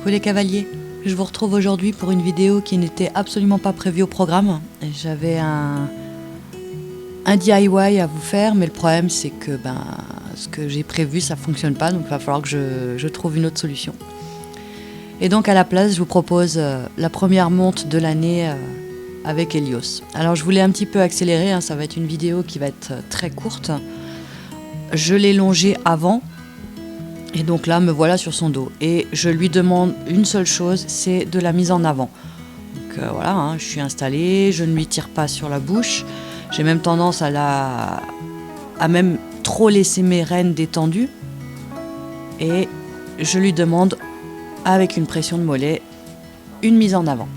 Coucou les cavaliers, je vous retrouve aujourd'hui pour une vidéo qui n'était absolument pas prévue au programme. J'avais un DIY à vous faire, mais le problème c'est que ce que j'ai prévu ça fonctionne pas, donc il va falloir que je trouve une autre solution. Et donc à la place je vous propose la première monte de l'année avec Helios. Alors je voulais un petit peu accélérer, ça va être une vidéo qui va être très courte. Je l'ai longé avant. Et donc là, me voilà sur son dos. Et je lui demande une seule chose, c'est de la mise en avant. Donc voilà, je suis installée, je ne lui tire pas sur la bouche. J'ai même tendance à même trop laisser mes rênes détendues. Et je lui demande, avec une pression de mollet, une mise en avant.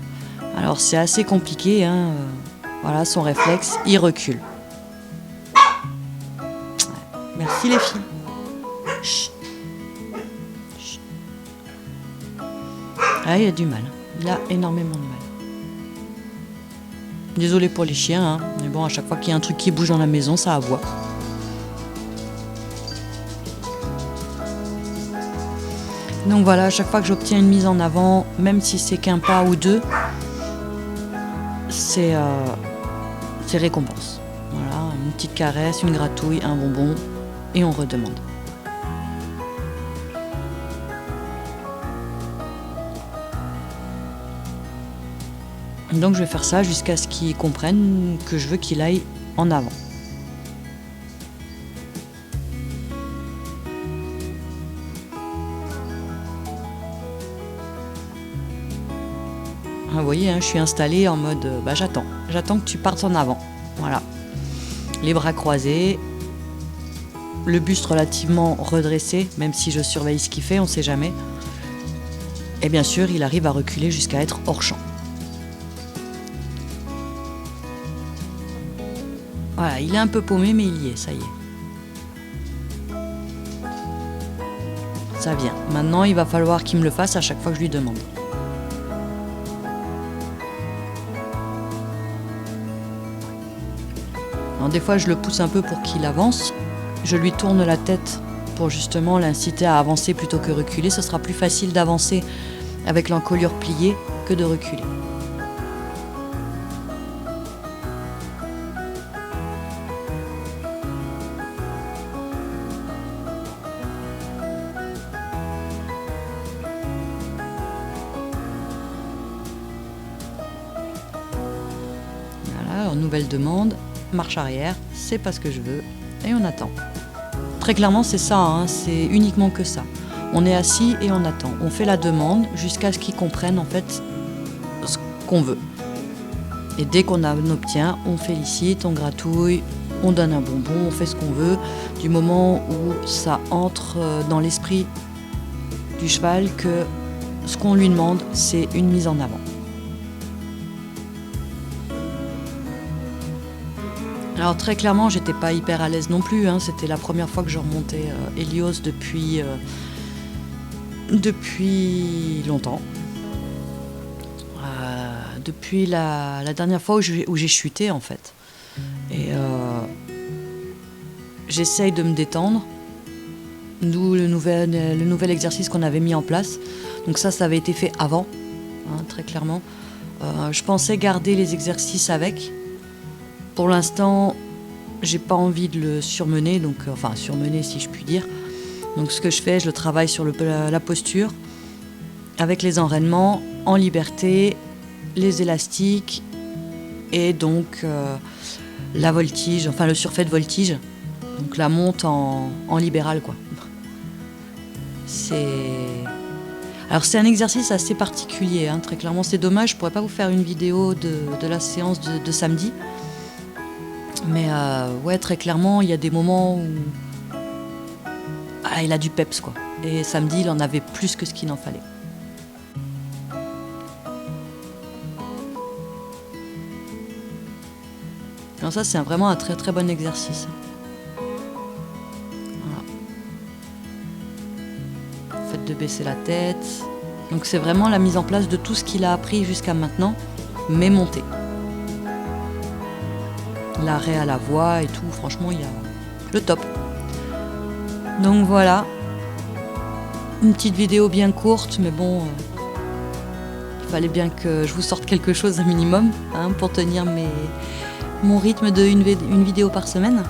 Alors c'est assez compliqué, voilà, son réflexe, il recule. Merci les filles. Chut. Ah, il a du mal. Il a énormément de mal. Désolé pour les chiens, mais bon, à chaque fois qu'il y a un truc qui bouge dans la maison, ça aboie. Donc voilà, à chaque fois que j'obtiens une mise en avant, même si c'est qu'un pas ou deux, c'est récompense. Voilà, une petite caresse, une gratouille, un bonbon, et on redemande. Donc je vais faire ça jusqu'à ce qu'ils comprennent que je veux qu'il aille en avant. Vous voyez, je suis installée en mode j'attends que tu partes en avant. Voilà. Les bras croisés, le buste relativement redressé, même si je surveille ce qu'il fait, on ne sait jamais. Et bien sûr, il arrive à reculer jusqu'à être hors champ. Voilà, il est un peu paumé, mais il y est, ça y est. Ça vient. Maintenant, il va falloir qu'il me le fasse à chaque fois que je lui demande. Alors, des fois, je le pousse un peu pour qu'il avance. Je lui tourne la tête pour justement l'inciter à avancer plutôt que reculer. Ce sera plus facile d'avancer avec l'encolure pliée que de reculer. Nouvelle demande, marche arrière, c'est pas ce que je veux, et on attend. Très clairement, c'est ça, c'est uniquement que ça. On est assis et on attend. On fait la demande jusqu'à ce qu'ils comprennent en fait ce qu'on veut. Et dès qu'on en obtient, on félicite, on gratouille, on donne un bonbon, on fait ce qu'on veut, du moment où ça entre dans l'esprit du cheval que ce qu'on lui demande, c'est une mise en avant. Alors très clairement, j'étais pas hyper à l'aise non plus, c'était la première fois que je remontais Helios depuis longtemps. Depuis la dernière fois où j'ai chuté en fait. Et j'essaye de me détendre, d'où le nouvel exercice qu'on avait mis en place. Donc ça avait été fait avant, très clairement. Je pensais garder les exercices avec. Pour l'instant, j'ai pas envie de le surmener, surmener si je puis dire. Donc ce que je fais, je le travaille sur la posture, avec les enraînements, en liberté, les élastiques, et donc la voltige, le surfait de voltige, donc la monte en libéral, quoi. Alors c'est un exercice assez particulier, très clairement. C'est dommage, je pourrais pas vous faire une vidéo de la séance de samedi. Mais ouais, très clairement, il y a des moments où il a du peps, quoi. Et samedi, il en avait plus que ce qu'il en fallait. Alors ça, c'est vraiment un très très bon exercice. Voilà. Le fait de baisser la tête. Donc c'est vraiment la mise en place de tout ce qu'il a appris jusqu'à maintenant, mais monté. L'arrêt à la voix et tout, franchement, il y a le top. Donc voilà, une petite vidéo bien courte, mais bon, fallait bien que je vous sorte quelque chose un minimum hein, pour tenir mon rythme de une vidéo par semaine.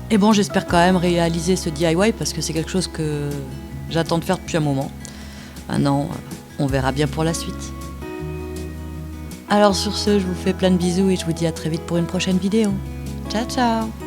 Et bon, j'espère quand même réaliser ce DIY parce que c'est quelque chose que j'attends de faire depuis un moment. Maintenant, on verra bien pour la suite. Alors sur ce, je vous fais plein de bisous et je vous dis à très vite pour une prochaine vidéo. Ciao ciao!